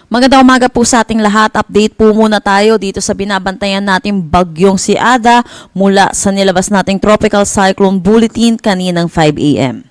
Magandang umaga po sa ating lahat. Update po muna tayo dito sa binabantayan nating bagyong si Ada mula sa nilabas nating Tropical Cyclone Bulletin kaninang 5 a.m.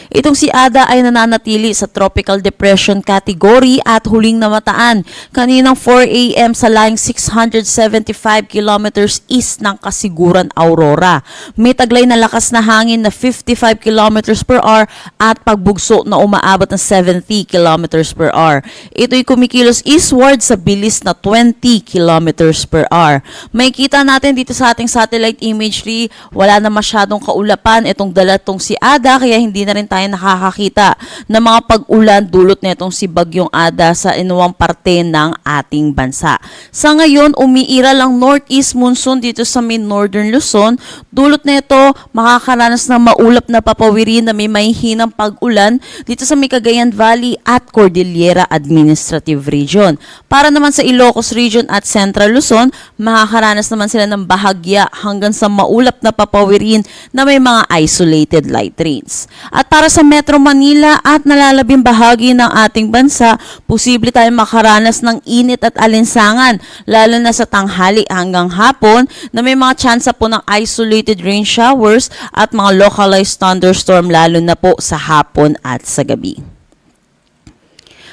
Itong si Ada ay nananatili sa Tropical Depression category at huling namataan kaninang 4 a.m. sa layong 675 kilometers east ng Kasiguran, Aurora. May taglay na lakas na hangin na 55 kilometers per hour at pagbugso na umaabot ng 70 kilometers per hour. Ito'y kumikilos eastward sa bilis na 20 kilometers per hour. May kita natin dito sa ating satellite imagery, wala na masyadong kaulapan itong dalatong si Ada kaya hindi na rin tayo nakakakita ng mga pag-ulan dulot nitong si Bagyong Ada sa inuwang parte ng ating bansa. Sa ngayon, umiira lang northeast monsoon dito sa may northern Luzon. Dulot nito, makakaranas ng maulap na papawirin na may mahihinang pag-ulan dito sa may Cagayan Valley at Cordillera Administrative Region. Para naman sa Ilocos Region at Central Luzon, makakaranas naman sila ng bahagya hanggang sa maulap na papawirin na may mga isolated light rains. At para sa Metro Manila at nalalabing bahagi ng ating bansa, posible tayong makaranas ng init at alinsangan, lalo na sa tanghali hanggang hapon na may mga tsansa po ng isolated rain showers at mga localized thunderstorm lalo na po sa hapon at sa gabi.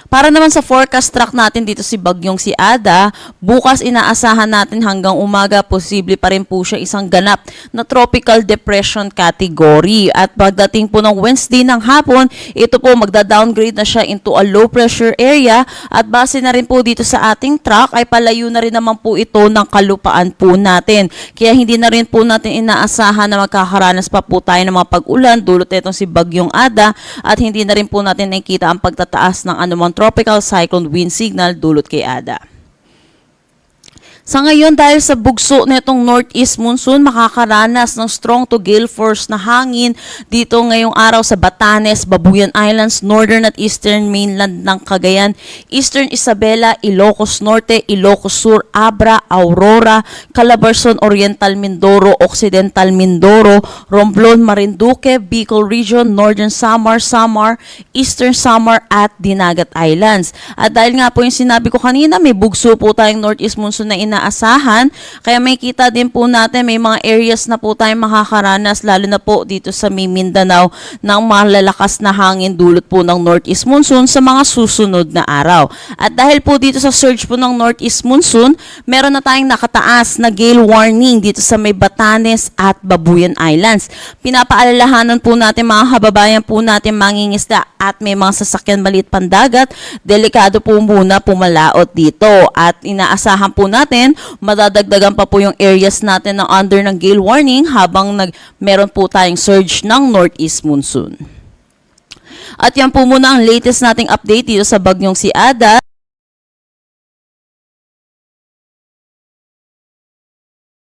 Para naman sa forecast track natin dito si Bagyong si Ada, bukas inaasahan natin hanggang umaga posible pa rin po siya isang ganap na tropical depression category. At pagdating po ng Wednesday ng hapon, ito po magda-downgrade na siya into a low pressure area at base na rin po dito sa ating track ay palayo na rin naman po ito ng kalupaan po natin. Kaya hindi na rin po natin inaasahan na magkakaranas pa po tayo ng mga pag-ulan dulot itong si Bagyong Ada at hindi na rin po natin nakikita ang pagtataas ng anumang tropical cyclone wind signal dulot kay Ada. Sa ngayon, dahil sa bugso nitong northeast monsoon, makakaranas ng strong to gale force na hangin dito ngayong araw sa Batanes, Babuyan Islands, northern at eastern mainland ng Cagayan, eastern Isabela, Ilocos Norte, Ilocos Sur, Abra, Aurora, Calabarzon, Oriental Mindoro, Occidental Mindoro, Romblon, Marinduque, Bicol Region, northern Samar, eastern Samar at Dinagat Islands. At dahil nga po yung sinabi ko kanina, may bugso po tayong northeast monsoon na inaasahan, kaya may kita din po natin may mga areas na po tayong makakaranas lalo na po dito sa Mindanao ng malalakas na hangin dulot po ng northeast monsoon sa mga susunod na araw. At dahil po dito sa surge po ng northeast monsoon, meron na tayong nakataas na gale warning dito sa may Batanes at Babuyan Islands. Pinapaalalahanan po natin mga kababayan po natin mangingisda at may mga sasakyan maliit pandagat, delikado po muna pumalaot dito at inaasahan po natin madadagdagan pa po yung areas natin na under ng gale warning habang meron po tayong surge ng northeast monsoon. At yan po muna ang latest nating update dito sa Bagyong si Ada.